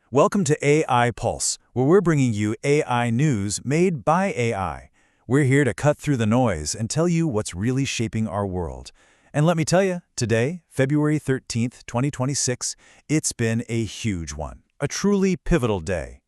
Welcome to AI Pulse, where we're bringing you AI news made by AI. We're here to cut through the noise and tell you what's really shaping our world. And let me tell you, today, February 13th, 2026, it's been a huge one, a truly pivotal day.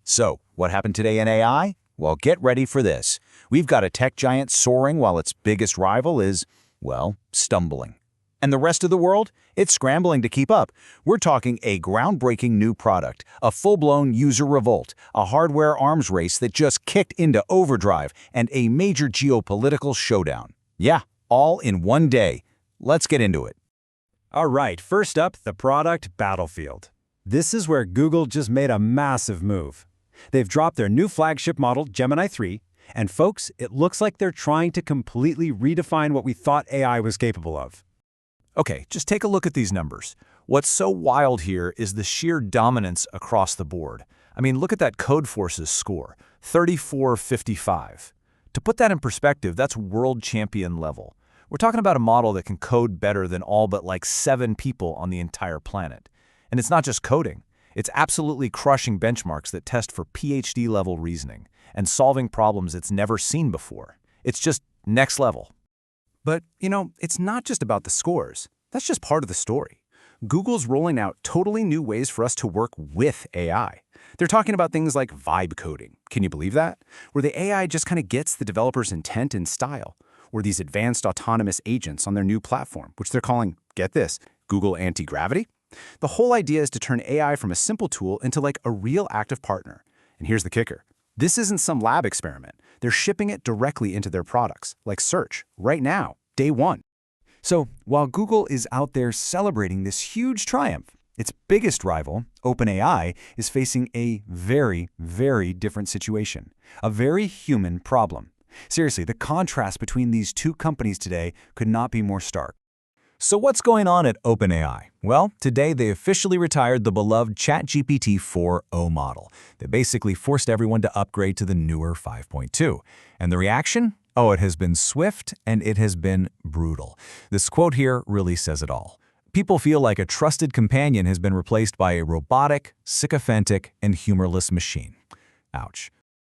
So, what happened today in AI? Well, get ready for this. We've got a tech giant soaring while its biggest rival is, well, stumbling. And the rest of the world? It's scrambling to keep up. We're talking a groundbreaking new product, a full-blown user revolt, a hardware arms race that just kicked into overdrive, and a major geopolitical showdown. Yeah, all in one day. Let's get into it. All right, first up, the product battlefield. This is where Google just made a massive move. They've dropped their new flagship model, Gemini 3, and folks, it looks like they're trying to completely redefine what we thought AI was capable of. Okay, just take a look at these numbers. What's so wild here is the sheer dominance across the board. I mean, look at that Codeforces score, 3455. To put that in perspective, that's world champion level. We're talking about a model that can code better than all but like 7 people on the entire planet. And it's not just coding. It's absolutely crushing benchmarks that test for PhD-level reasoning and solving problems it's never seen before. It's just next level. But, it's not just about the scores. That's just part of the story. Google's rolling out totally new ways for us to work with AI. They're talking about things like vibe coding. Can you believe that? Where the AI just kind of gets the developer's intent and style. Or these advanced autonomous agents on their new platform, which they're calling, get this, Google Anti-Gravity. The whole idea is to turn AI from a simple tool into like a real active partner. And here's the kicker. This isn't some lab experiment. They're shipping it directly into their products, like Search, right now, day one. So, while Google is out there celebrating this huge triumph, its biggest rival, OpenAI, is facing a very, very different situation. A very human problem. Seriously, the contrast between these two companies today could not be more stark. So what's going on at OpenAI? Well, today they officially retired the beloved ChatGPT 4o model. They basically forced everyone to upgrade to the newer 5.2. And the reaction? Oh, it has been swift and it has been brutal. This quote here really says it all. People feel like a trusted companion has been replaced by a robotic, sycophantic, and humorless machine. Ouch.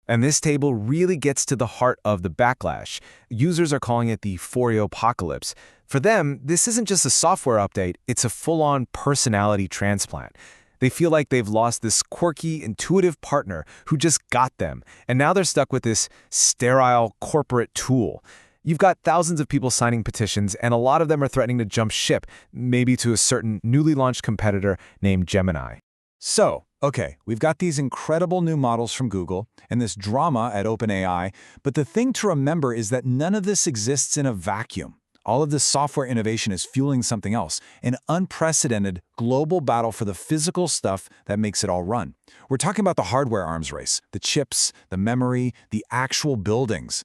And this table really gets to the heart of the backlash. Users are calling it the 4o-apocalypse. For them, this isn't just a software update, it's a full-on personality transplant. They feel like they've lost this quirky, intuitive partner who just got them, and now they're stuck with this sterile corporate tool. You've got thousands of people signing petitions, and a lot of them are threatening to jump ship, maybe to a certain newly launched competitor named Gemini. So, okay, we've got these incredible new models from Google and this drama at OpenAI, but the thing to remember is that none of this exists in a vacuum. All of this software innovation is fueling something else, an unprecedented global battle for the physical stuff that makes it all run. We're talking about the hardware arms race, the chips, the memory, the actual buildings.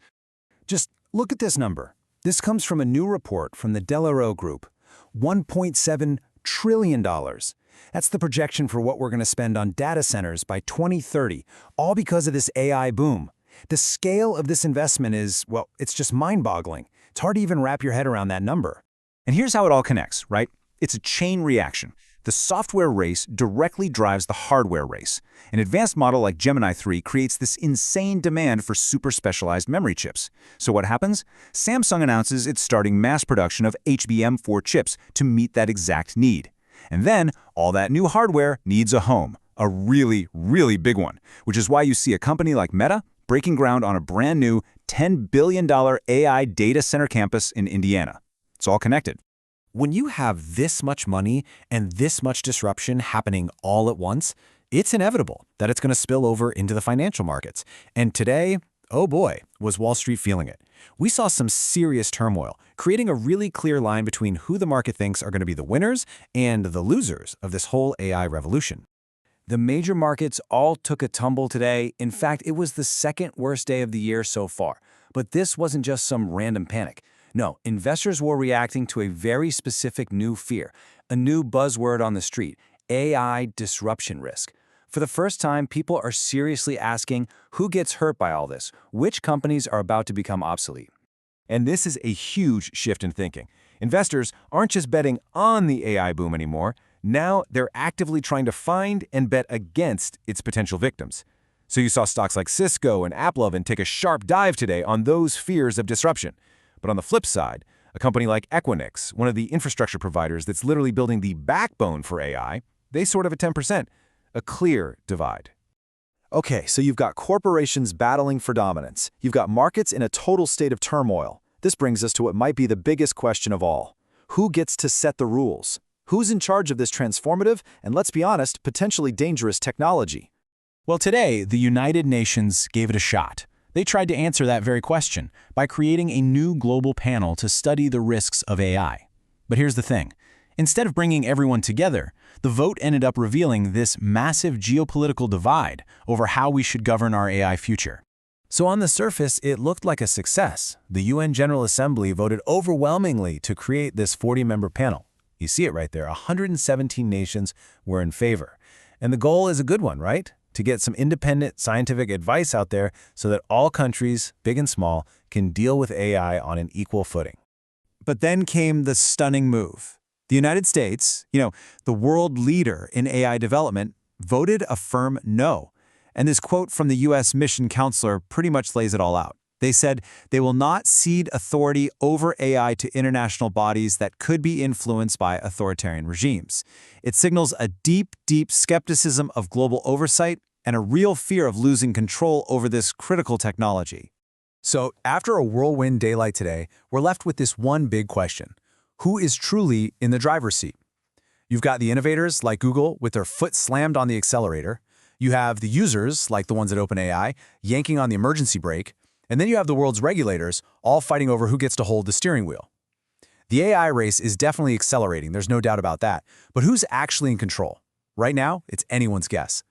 Just look at this number. This comes from a new report from the Delarue Group. $1.7 trillion. That's the projection for what we're going to spend on data centers by 2030, all because of this AI boom. The scale of this investment is, well, it's just mind-boggling. It's hard to even wrap your head around that number. And here's how it all connects, right? It's a chain reaction. The software race directly drives the hardware race. An advanced model like Gemini 3 creates this insane demand for super specialized memory chips. So what happens? Samsung announces it's starting mass production of HBM4 chips to meet that exact need. And then, all that new hardware needs a home, a really, really big one, which is why you see a company like Meta breaking ground on a brand new $10 billion AI data center campus in Indiana. It's all connected. When you have this much money and this much disruption happening all at once, it's inevitable that it's going to spill over into the financial markets. And today, oh boy, was Wall Street feeling it. We saw some serious turmoil, creating a really clear line between who the market thinks are going to be the winners and the losers of this whole AI revolution. The major markets all took a tumble today. In fact, it was the second worst day of the year so far. But this wasn't just some random panic. No, investors were reacting to a very specific new fear, a new buzzword on the street, AI disruption risk. For the first time, people are seriously asking who gets hurt by all this, which companies are about to become obsolete. And this is a huge shift in thinking. Investors aren't just betting on the AI boom anymore, Now they're actively trying to find and bet against its potential victims. So you saw stocks like Cisco and AppLovin take a sharp dive today on those fears of disruption. But on the flip side, a company like Equinix, one of the infrastructure providers that's literally building the backbone for AI, they soared up at 10%, a clear divide. Okay, so you've got corporations battling for dominance. You've got markets in a total state of turmoil. This brings us to what might be the biggest question of all. Who gets to set the rules? Who's in charge of this transformative and, let's be honest, potentially dangerous technology? Well, today, the United Nations gave it a shot. They tried to answer that very question by creating a new global panel to study the risks of AI. But here's the thing. Instead of bringing everyone together, the vote ended up revealing this massive geopolitical divide over how we should govern our AI future. So on the surface, it looked like a success. The UN General Assembly voted overwhelmingly to create this 40-member panel. You see it right there, 117 nations were in favor. And the goal is a good one, right? To get some independent scientific advice out there so that all countries, big and small, can deal with AI on an equal footing. But then came the stunning move. The United States, the world leader in AI development, voted a firm no. And this quote from the U.S. mission counselor pretty much lays it all out. They said they will not cede authority over AI to international bodies that could be influenced by authoritarian regimes. It signals a deep, deep skepticism of global oversight and a real fear of losing control over this critical technology. So after a whirlwind day like today, we're left with this one big question. Who is truly in the driver's seat? You've got the innovators like Google with their foot slammed on the accelerator. You have the users, like the ones at OpenAI, yanking on the emergency brake. And then you have the world's regulators all fighting over who gets to hold the steering wheel. The AI race is definitely accelerating, there's no doubt about that. But who's actually in control? Right now, it's anyone's guess.